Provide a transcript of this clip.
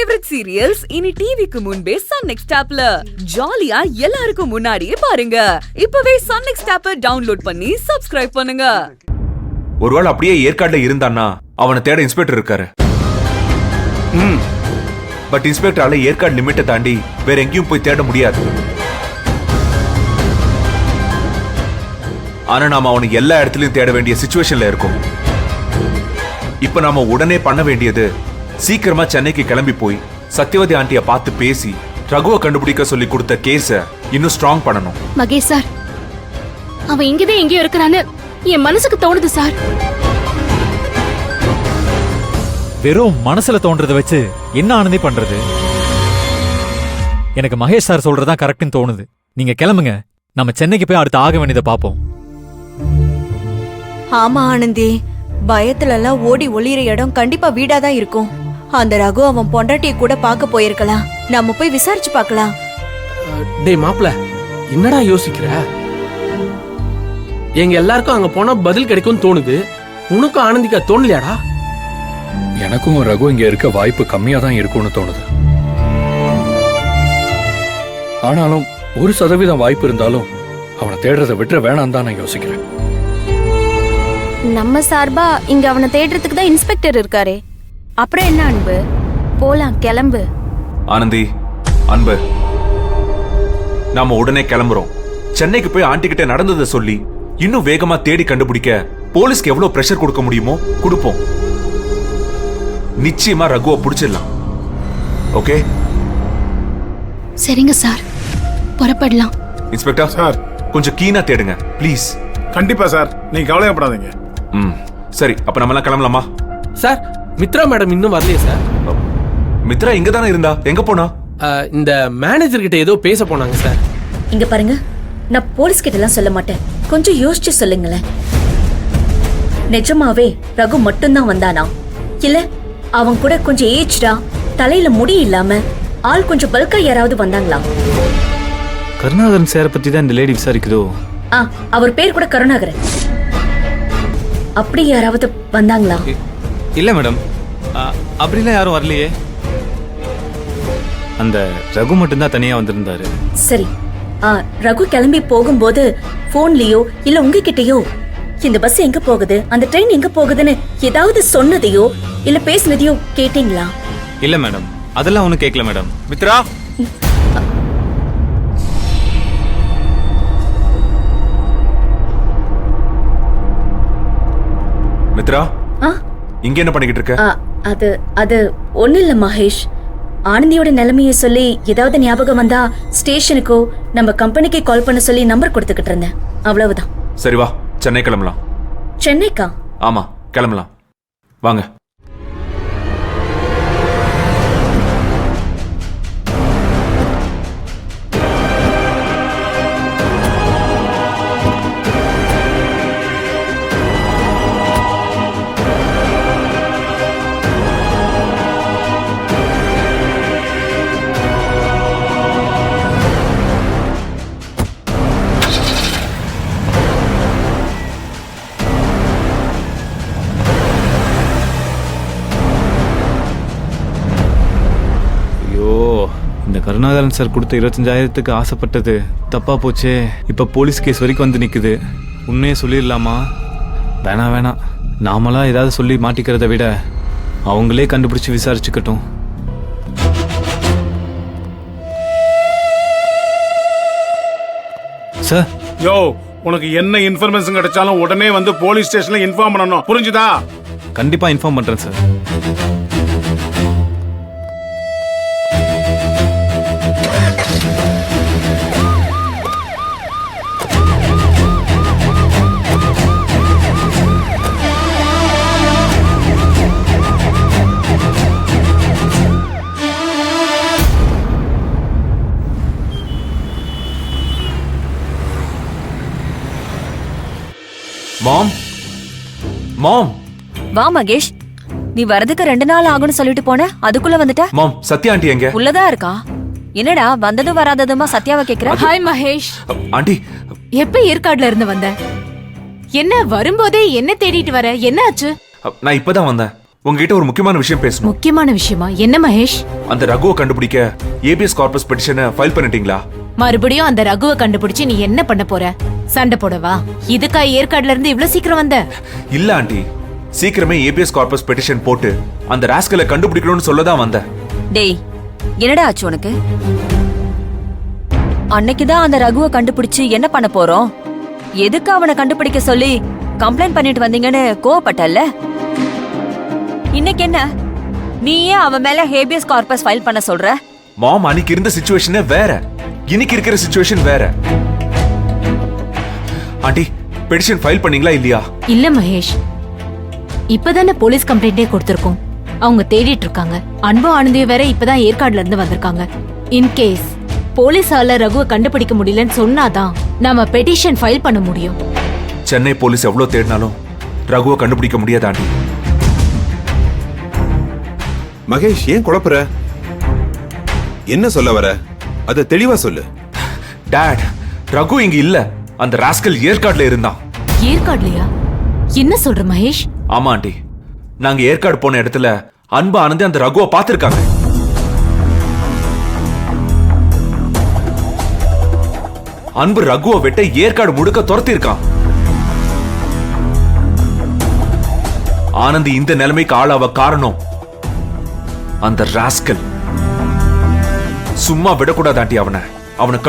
Favourite serials இனி டிவிக்கு முன்பே சன் நெக்ஸ்ட் ஆப்ல ஜாலியா எல்லாருக்கும் முன்னாடியே பாருங்க. இப்பவே சன் நெக்ஸ்ட் ஆப்பை டவுன்லோட் பண்ணி சப்ஸ்கிரைப் பண்ணுங்க. ஒருவேளை அப்படியே ஏற்காடுல இருந்தான்னா அவனை தேட இன்ஸ்பெக்டர் இருக்காரு. பட் இன்ஸ்பெக்டரால ஏற்காடு லிமிட்டை தாண்டி வேற எங்கேயும் போய் தேட முடியாது. ஆனா நாம அவனை எல்லா இடத்துலயும் தேட வேண்டிய சிச்சுவேஷன்ல இருக்கும். இப்ப நாம உடனே பண்ண வேண்டியது சீக்கிரமா சென்னைக்கு கிளம்பி போய் சத்யவதி ஆண்டிய பார்த்து பேசி ரகுவை கண்டுபிடிக்க சொல்லி கொடுத்த கேஸ இன்னும் ஸ்ட்ராங் பண்ணணும். மகேஷ் சார், அவன் இங்கதான் எங்கேயோ இருக்கிறான்னு என் மனசுக்கு தோணுது சார். வெறும் மனசுல தோன்றதை வச்சு என்ன ஆனந்தி பண்றது? எனக்கு மகேஷ் சார் சொல்றதா கரெக்ட்னு தோணுது. நீங்க கிளம்புங்க, நம்ம சென்னைக்கு போய் அடுத்து ஆக வேண்டியதை பாப்போம். ஆமா ஆனந்தி, பயத்துல எல்லாம் ஓடி ஒளியிற இடம் கண்டிப்பா வீடாதான் இருக்கும். அந்த ரகு அவன் பொண்டாட்டியை கூட பார்க்க போயிருக்கலாம். நம்ம போய் விசாரிச்சு பார்க்கலாம். டேய் மாப்ள, என்னடா யோசிக்கிற? எங்க எல்லாருக்கும் அங்க போனா பதில் கிடைக்கும்னு தோணுது. உனக்கும் ஆனந்திக்கா தோணலையாடா? எனக்கும் ரகு இங்க இருக்க வாய்ப்பு கம்மியா தான் இருக்கும்னு தோணுது. ஆனாலும் 1% வாய்ப்பு இருந்தாலும் அவனை தேடுறதை விட்டுற வேணாம் தான் நான் யோசிக்கிறேன். நம்ம சார்பா இங்க அவனை தேடுறதுக்கு தான் இன்ஸ்பெக்டர் இருக்காரே. அப்புறம் என்ன அன்பு, போலாம், கிளம்பு. ஆனந்தி, அன்பு, நாம உடனே கிளம்புறோம். சென்னைக்கு போய் ஆண்டி கிட்ட நடந்ததை சொல்லி இன்னும் வேகமா தேடி கண்டுபிடிக்க போலீஸ்க்கு எவ்வளவு பிரஷர் கொடுக்க முடியுமோ கொடுப்போம். நிச்சயமா ரகுவை பிடிச்சிடலாம். ஓகே? சரிங்க சார், புறப்படலாம். இன்ஸ்பெக்டர் சார், கொஞ்சம் கீனா தேடுங்க ப்ளீஸ். கண்டிப்பா சார், நீங்க கவலைப்படாதீங்க. சரி, அப்ப நம்ம எல்லாம் கிளம்பலாமா? சார், மித்ரா மேடம் இன்னும் வரலையே சார். மித்ரா இங்க தானே இருந்தா, எங்க போனா? இந்த மேனேஜர் கிட்ட ஏதோ பேச போனாங்க சார். இங்க பாருங்க, நான் போலீஸ் கிட்ட எல்லாம் சொல்ல மாட்டேன். கொஞ்சம் யோசிச்சு சொல்லுங்களேன். நிஜமாவே ரகு மட்டும்தான் வந்தானா, இல்ல அவன் கூட கொஞ்சம் ஏஜ்டா, தலையில முடி இல்லாம ஆள் கொஞ்சம் பல்கா யாராவது வந்தாங்களா? கருணாகரன் சார் பத்தி தான் இந்த லேடி விசாரிக்குதோ? அவர் பேர் கூட கருணாகரன். அப்படி யாராவது வந்தாங்களா? இல்ல மேடம், அப்படிலாம் யாரும் வரலையே. அந்த ரகு மட்டும்தான் தனியா வந்திருந்தாரு. சரி, ரகு கிளம்பி போகும்போது போன்லயோ இல்ல உங்ககிட்டயோ இந்த பஸ் எங்க போகுது, அந்த ட்ரெயின் எங்க போகுதுன்னு ஏதாவது சொன்னதையோ இல்ல பேசினதையோ கேட்டீங்களா? இல்ல மேடம், அதெல்லாம் ஒண்ணும் கேட்கல மேடம். மித்ரா, மித்ரா, இங்க என்ன பண்ணிக்கிட்டு இருக்க? அது ஒண்ணு இல்ல மகேஷ். ஆனந்தியோட நிலைமையை சொல்லி ஏதாவது ஞாபகம் வந்தா ஸ்டேஷனுக்கோ நம்ம கம்பெனிக்கு கால் பண்ண சொல்லி நம்பர் கொடுத்துக்கிட்டு இருந்தேன், அவ்வளவுதான். சரி வா, சென்னை கிளம்பலாம். சென்னைக்கா? ஆமா, கிளம்பலாம், வாங்க. இந்த கருணாகரன் சார் கொடுத்த 25,000க்கு ஆசைப்பட்டது தப்பா போச்சே. இப்ப போலீஸ் கேஸ் வரைக்கும் வந்து நிக்குது. உண்மையே சொல்லிடலாமா? வேணாம், நாமளா ஏதாவது சொல்லி மாட்டிக்கிறத விட அவங்களே கண்டுபிடிச்சு விசாரிச்சுக்கட்டும். சார், யோ, உனக்கு என்ன இன்ஃபர்மேஷன் கிடைச்சாலும் உடனே வந்து போலீஸ் ஸ்டேஷன்ல இன்ஃபார்ம் பண்ணணும், புரிஞ்சுதா? கண்டிப்பா இன்ஃபார்ம் பண்றேன் சார். மாம், வா மகேஷ், நீ வரதுக்கு 2 நாள் ஆகும்னு சொல்லிட்டு போன, அதுக்குள்ள வந்துட்ட. மாம், சத்யா ஆண்டி எங்க? உள்ளதா இருக்கா? என்னடா வந்ததும் வராததுமா சத்யாவை கேக்குற? ஹாய் மகேஷ். ஆண்டி, எப்ப ஏற்காடுல இருந்து வந்த? என்ன வரும்போதே என்ன தேடிட்டு வர? என்ன ஆச்சு? நான் இப்பதான் வந்தேன். உங்ககிட்ட ஒரு முக்கியமான விஷயம் பேசணும். முக்கியமான விஷயமா? என்ன மகேஷ்? அந்த ரகுவை கண்டுபிடிக்க ஏபிஎஸ் கார்பஸ் பெட்டிஷனை ஃபைல் பண்ணிட்டீங்களா? மறுபடியும் அந்த ரகுவை கண்டுபிடிச்சு நீ என்ன பண்ண போற? சண்டை போடவா? இதுக்கா ஏற்காடுல இருந்து இவ்ளோ சீக்கிரம் வந்த? இல்ல ஆண்டி, சீக்கிரமே ஏபிஎஸ் கார்பஸ் பெட்டிஷன் போட்டு அந்த ராஸ்கலை கண்டுபிடிக்கணும்னு சொல்லதான் வந்தேன். டேய், என்னடா ஆச்சு உனக்கு? அன்னைக்குதான் அந்த ரகுவை கண்டுபிடிச்சு என்ன பண்ண போறோம்? எதுக்கு அவனை கண்டுபிடிக்க சொல்லி கம்ப்ளைண்ட் பண்ணிட்டு வந்தீங்கன்னு கோவப்பட்டல்ல? இன்னைக்கு என்ன நீ ஏன் அவன் மேல ஹேபியஸ் கார்பஸ் ஃபைல் பண்ண சொல்ற? மாம், அன்னைக்கு இருந்த சிச்சுவேஷனே வேற, இன்னைக்கு இருக்கிற சிச்சுவேஷன் வேற. ஆண்டி, பெட்டிஷன் ஃபைல் பண்ணீங்களா இல்லையா? இல்ல மகேஷ், இப்பதானே போலீஸ் கம்ப்ளைண்டே கொடுத்திருக்கோம். அவங்க தேடிட்டு இருக்காங்க. அன்பு ஆனந்தியும் வேற இப்பதான் ஏற்காடுல இருந்து வந்திருக்காங்க. இன்கேஸ் போலீஸால ரகுவை கண்டுபிடிக்க முடியலன்னு சொன்னாதான் நாம பெட்டிஷன் ஃபைல் பண்ண முடியும். சென்னை போலீஸ் எவ்வளவு தேடினாலும் ரகுவை கண்டுபிடிக்க முடியாது ஆண்டி. மகேஷ், ஏன் குழப்புற? என்ன சொல்ல வர? அத தெளிவா சொல்லு. டாட், ரகு இங்க இல்ல. அந்த ராஸ்கல் ஏற்காடுல இருந்தான். ஏற்காடுலயா? என்ன சொல்ற மகேஷ்? ஆமா ஆண்டி, நாங்க ஏற்காடு போன இடத்துல அன்பு ஆனந்தி அந்த ரகுவை பார்த்திருக்காங்க. அன்பு ரகுவை வெட்ட ஏற்காடு முழுக்க துரத்தி இருக்கான். ஆனந்தி இந்த நிலைமைக்கு ஆளாவ காரணம் அந்த ராஸ்கல். சும்மா விடக்கூடாது ஆண்டி. அவனை